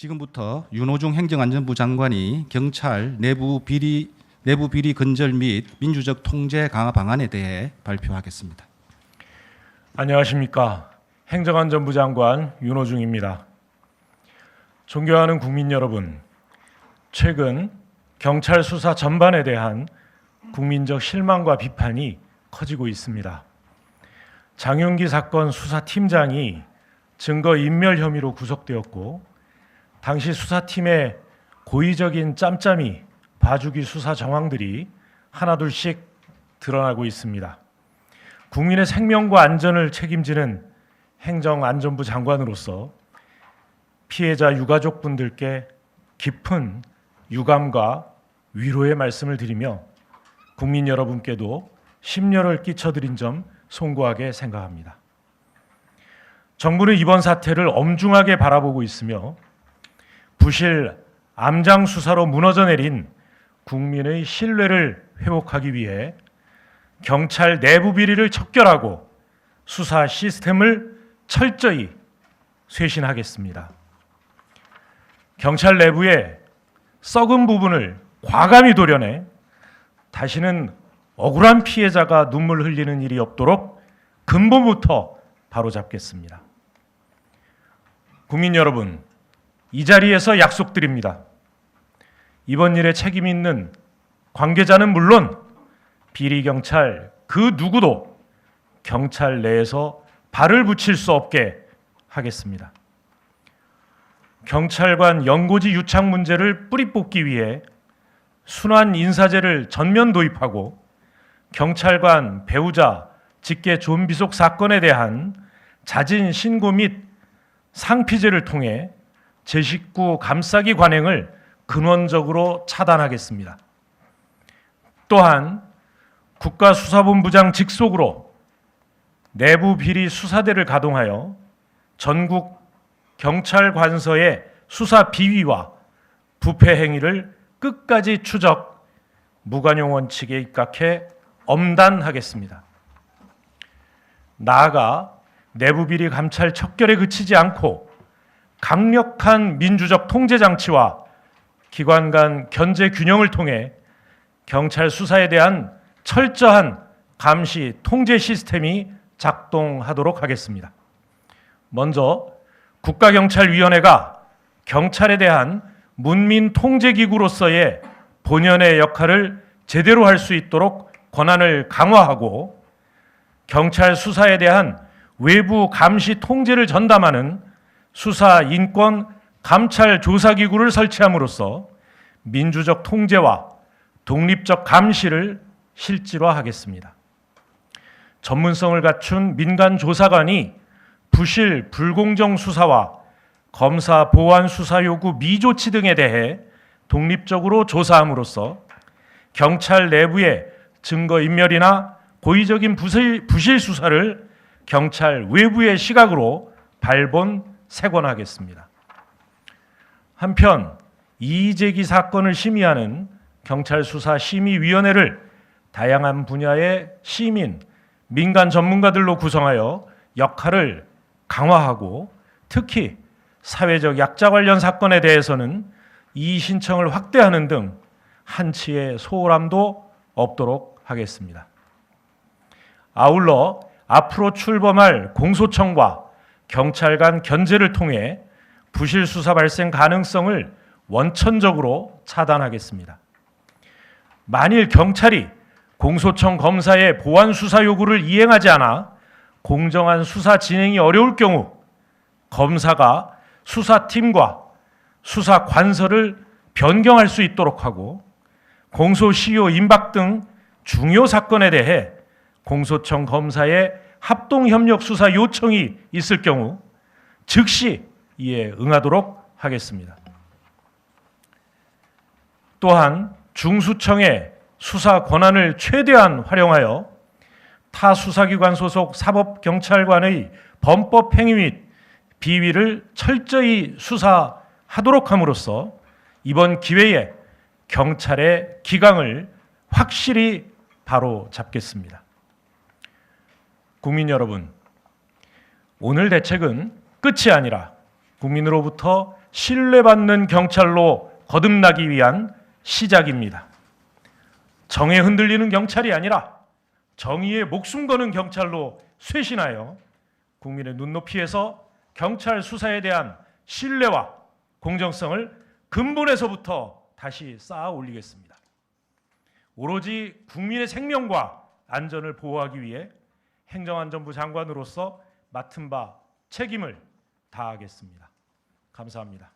지금부터 윤호중 행정안전부 장관이 경찰 내부 비리 근절 및 민주적 통제 강화 방안에 대해 발표하겠습니다. 안녕하십니까. 행정안전부 장관 윤호중입니다. 존경하는 국민 여러분, 최근 경찰 수사 전반에 대한 국민적 실망과 비판이 커지고 있습니다. 장윤기 사건 수사팀장이 증거인멸 혐의로 구속되었고, 당시 수사팀의 고의적인 짬짬이 봐주기 수사 정황들이 하나둘씩 드러나고 있습니다. 국민의 생명과 안전을 책임지는 행정안전부 장관으로서 피해자 유가족분들께 깊은 유감과 위로의 말씀을 드리며 국민 여러분께도 심려를 끼쳐드린 점 송구하게 생각합니다. 정부는 이번 사태를 엄중하게 바라보고 있으며 부실 암장 수사로 무너져 내린 국민의 신뢰를 회복하기 위해 경찰 내부 비리를 척결하고 수사 시스템을 철저히 쇄신하겠습니다. 경찰 내부의 썩은 부분을 과감히 도려내 다시는 억울한 피해자가 눈물 흘리는 일이 없도록 근본부터 바로잡겠습니다. 국민 여러분, 이 자리에서 약속드립니다. 이번 일에 책임 있는 관계자는 물론 비리 경찰 그 누구도 경찰 내에서 발을 붙일 수 없게 하겠습니다. 경찰관 연고지 유착 문제를 뿌리 뽑기 위해 순환 인사제를 전면 도입하고 경찰관 배우자 직계 존비속 사건에 대한 자진 신고 및 상피제를 통해 제 식구 감싸기 관행을 근원적으로 차단하겠습니다. 또한 국가수사본부장 직속으로 내부 비리 수사대를 가동하여 전국 경찰관서의 수사 비위와 부패 행위를 끝까지 추적, 무관용 원칙에 입각해 엄단하겠습니다. 나아가 내부 비리 감찰 척결에 그치지 않고 강력한 민주적 통제 장치와 기관 간 견제 균형을 통해 경찰 수사에 대한 철저한 감시 통제 시스템이 작동하도록 하겠습니다. 먼저 국가경찰위원회가 경찰에 대한 문민 통제기구로서의 본연의 역할을 제대로 할 수 있도록 권한을 강화하고 경찰 수사에 대한 외부 감시 통제를 전담하는 수사 인권 감찰 조사기구를 설치함으로써 민주적 통제와 독립적 감시를 실질화하겠습니다. 전문성을 갖춘 민간 조사관이 부실 불공정 수사와 검사 보완 수사 요구 미조치 등에 대해 독립적으로 조사함으로써 경찰 내부의 증거인멸이나 고의적인 부실 수사를 경찰 외부의 시각으로 발본색원하겠습니다. 한편 이의제기 사건을 심의하는 경찰수사심의위원회를 다양한 분야의 시민, 민간 전문가들로 구성하여 역할을 강화하고 특히 사회적 약자 관련 사건에 대해서는 이의 신청을 확대하는 등 한치의 소홀함도 없도록 하겠습니다. 아울러 앞으로 출범할 공소청과 경찰 간 견제를 통해 부실 수사 발생 가능성을 원천적으로 차단하겠습니다. 만일 경찰이 공소청 검사의 보완 수사 요구를 이행하지 않아 공정한 수사 진행이 어려울 경우 검사가 수사팀과 수사관서를 변경할 수 있도록 하고 공소시효 임박 등 중요 사건에 대해 공소청 검사의 합동협력 수사 요청이 있을 경우 즉시 이에 응하도록 하겠습니다. 또한 중수청의 수사 권한을 최대한 활용하여 타 수사기관 소속 사법경찰관의 범법 행위 및 비위를 철저히 수사하도록 함으로써 이번 기회에 경찰의 기강을 확실히 바로잡겠습니다. 국민 여러분, 오늘 대책은 끝이 아니라 국민으로부터 신뢰받는 경찰로 거듭나기 위한 시작입니다. 정에 흔들리는 경찰이 아니라 정의에 목숨 거는 경찰로 쇄신하여 국민의 눈높이에서 경찰 수사에 대한 신뢰와 공정성을 근본에서부터 다시 쌓아 올리겠습니다. 오로지 국민의 생명과 안전을 보호하기 위해 행정안전부 장관으로서 맡은 바 책임을 다하겠습니다. 감사합니다.